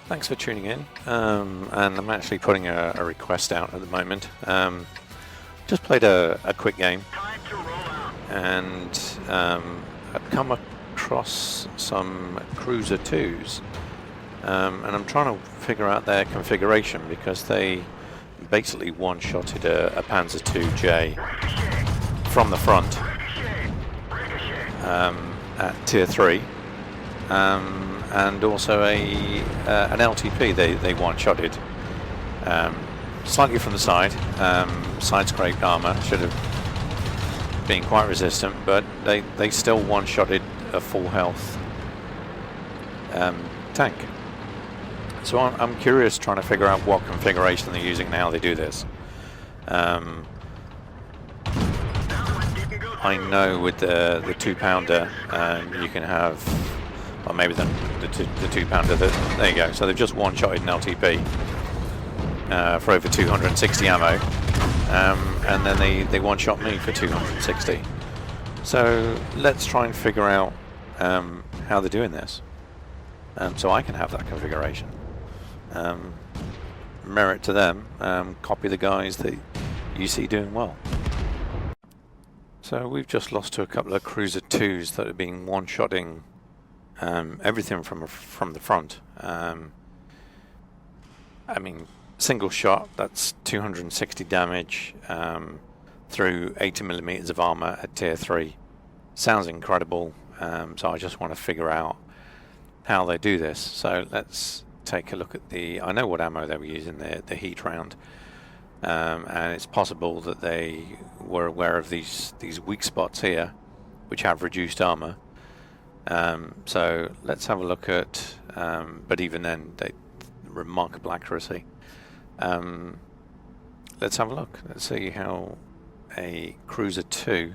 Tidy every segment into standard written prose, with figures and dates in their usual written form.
Thanks for tuning in, and I'm actually putting a request out at the moment. Just played a quick game, and I've come across some Cruiser 2s, and I'm trying to figure out their configuration because they basically one-shotted a Panzer II J from the front at Tier 3. And also an LTP they one-shotted slightly from the side. Side-scraped armor, should have been quite resistant, but they still one-shotted a full health tank. So I'm curious, trying to figure out what configuration they're using and how they do this. I know with the 2-pounder you can have, or maybe the 2-pounder, there you go. So they've just one-shotted an LTP for over 260 ammo, and then they one-shot me for 260. So let's try and figure out how they're doing this, so I can have that configuration. Merit to them. Copy the guys that you see doing well. So we've just lost to a couple of Cruiser 2s that have been one-shotting everything from the front. I mean, single shot, that's 260 damage through 80mm of armor at Tier 3. Sounds incredible, so I just want to figure out how they do this. So let's take a look at I know what ammo they were using, the heat round, and it's possible that they were aware of these weak spots here, which have reduced armor. So let's have a look at, but even then, remarkable accuracy. Let's have a look. Let's see how a Cruiser 2,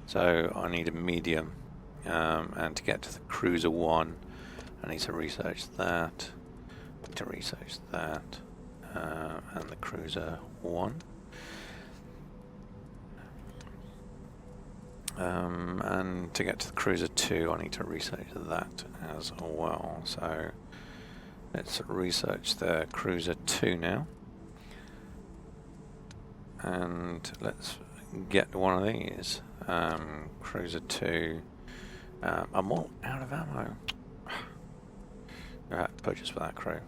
so I need a medium, and to get to the Cruiser 1, I need to research that, and the Cruiser 1. And to get to the Cruiser 2, I need to research that as well. So let's research the Cruiser 2 now, and let's get one of these. Cruiser 2. I'm all out of ammo. Purchase for that crew.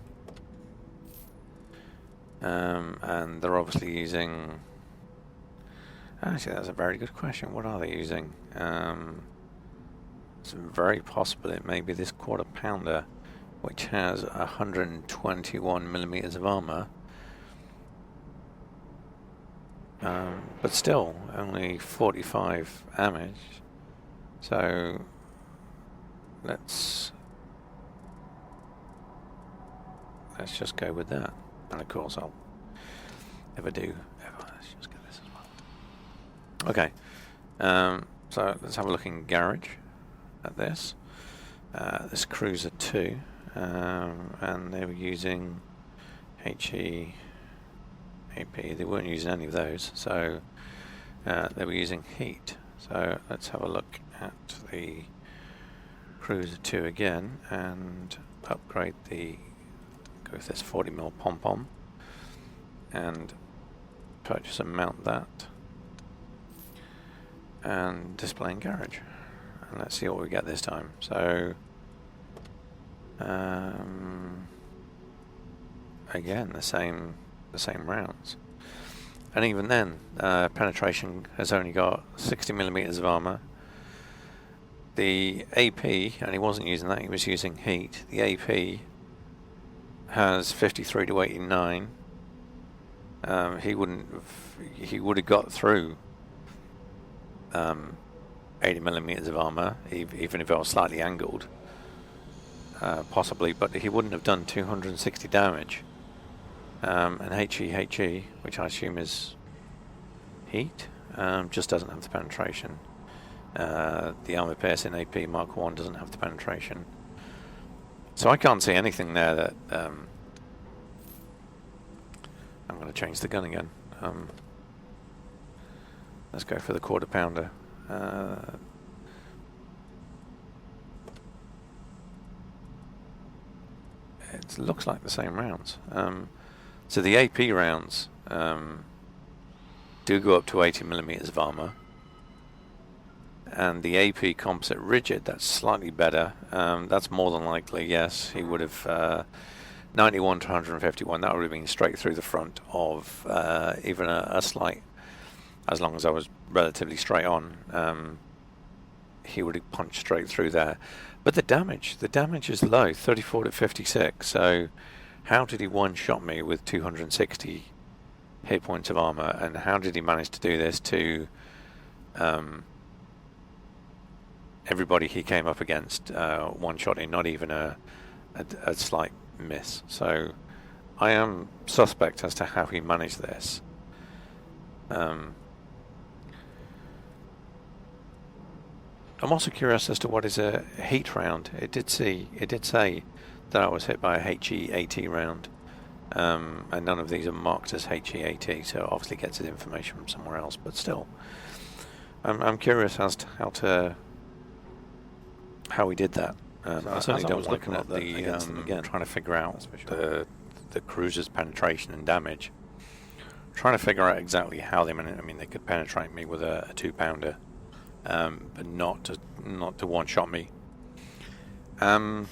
And they're obviously using. Actually, that's a very good question. What are they using? It's very possible it may be this 1/4-pounder, which has 121mm of armor. But still, only 45 damage. So let's just go with that. And of course, I'll let's just get this as well. Okay, so let's have a look in garage at this Cruiser 2, and they were using HE, AP. They weren't using any of those, so they were using heat. So let's have a look at the Cruiser 2 again and upgrade go with this 40mm pom-pom and purchase and mount that, and display in garage, and let's see what we get this time. So again, the same rounds, and even then penetration has only got 60mm of armor. The AP, and he wasn't using that, he was using heat. The AP has 53 to 89. He would have got through 80mm of armor, even if it was slightly angled, possibly, but he wouldn't have done 260 damage. And HE, which I assume is heat, just doesn't have the penetration. The armor piercing AP Mark 1 doesn't have the penetration. So I can't see anything there that I'm going to change the gun again. Let's go for the 1/4-pounder. it looks like the same rounds. So the AP rounds do go up to 80mm of armour, and the AP composite rigid, that's slightly better. That's more than likely, yes, he would have 91 to 151. That would have been straight through the front of even a slight, as long as I was relatively straight on. He would have punched straight through there. But the damage is low, 34 to 56. So how did he one-shot me with 260 hit points of armor, and how did he manage to do this to everybody he came up against, one-shotting, not even a slight miss? So I am suspect as to how he managed this. I'm also curious as to what is a heat round. It did say that I was hit by a HE-AT round, and none of these are marked as HE-AT, so obviously gets his information from somewhere else. But still, I'm curious as to how he did that. I certainly don't looking at the again, trying to figure out the cruiser's penetration and damage. Trying to figure out exactly how they managed. I mean, they could penetrate me with a 2-pounder. But not to one-shot me. And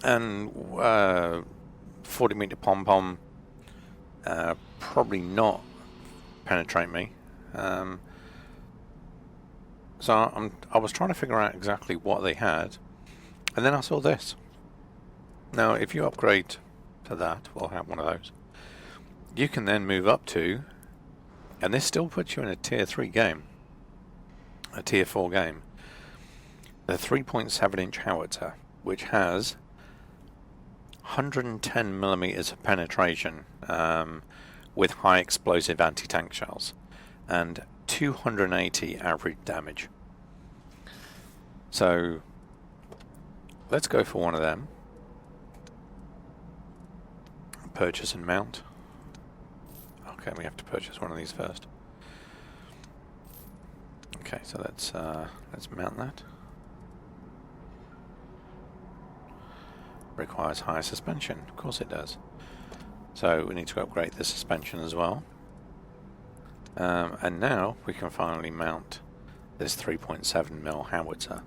40-meter pom-pom probably not penetrate me. So I was trying to figure out exactly what they had, and then I saw this. Now, if you upgrade to that, we'll have one of those. You can then move up to, and this still puts you in a tier 3 game. A tier 4 game, the 3.7-inch howitzer, which has 110mm of penetration with high explosive anti-tank shells and 280 average damage. So let's go for one of them. Purchase and mount. Okay, we have to purchase one of these first. Okay, so let's mount that. Requires higher suspension, of course it does. So we need to upgrade the suspension as well. And now we can finally mount this 3.7mm howitzer.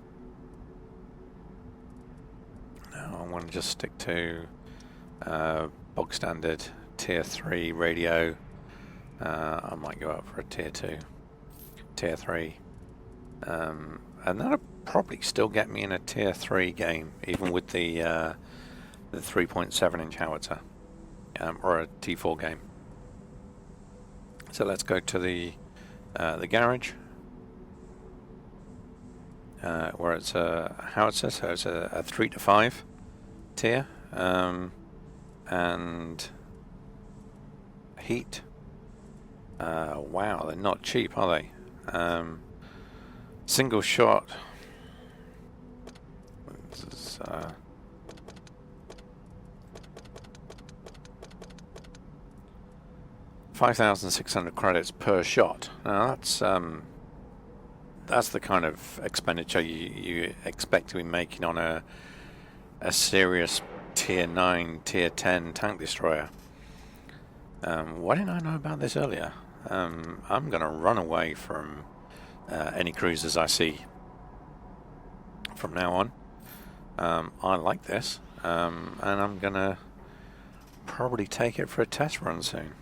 Now I want to just stick to bog standard tier 3 radio. I might go up for a tier 2, tier 3. And that'll probably still get me in a tier 3 game, even with the 3.7-inch howitzer, or a T4 game. So let's go to the garage, where it's a howitzer, so it's a 3 to 5 tier, and heat. Wow, they're not cheap, are they? Single shot. This is 5,600 credits per shot. Now that's the kind of expenditure you expect to be making on a serious tier 9, tier 10 tank destroyer. Why didn't I know about this earlier? I'm going to run away from any cruisers I see from now on. I like this, and I'm going to probably take it for a test run soon.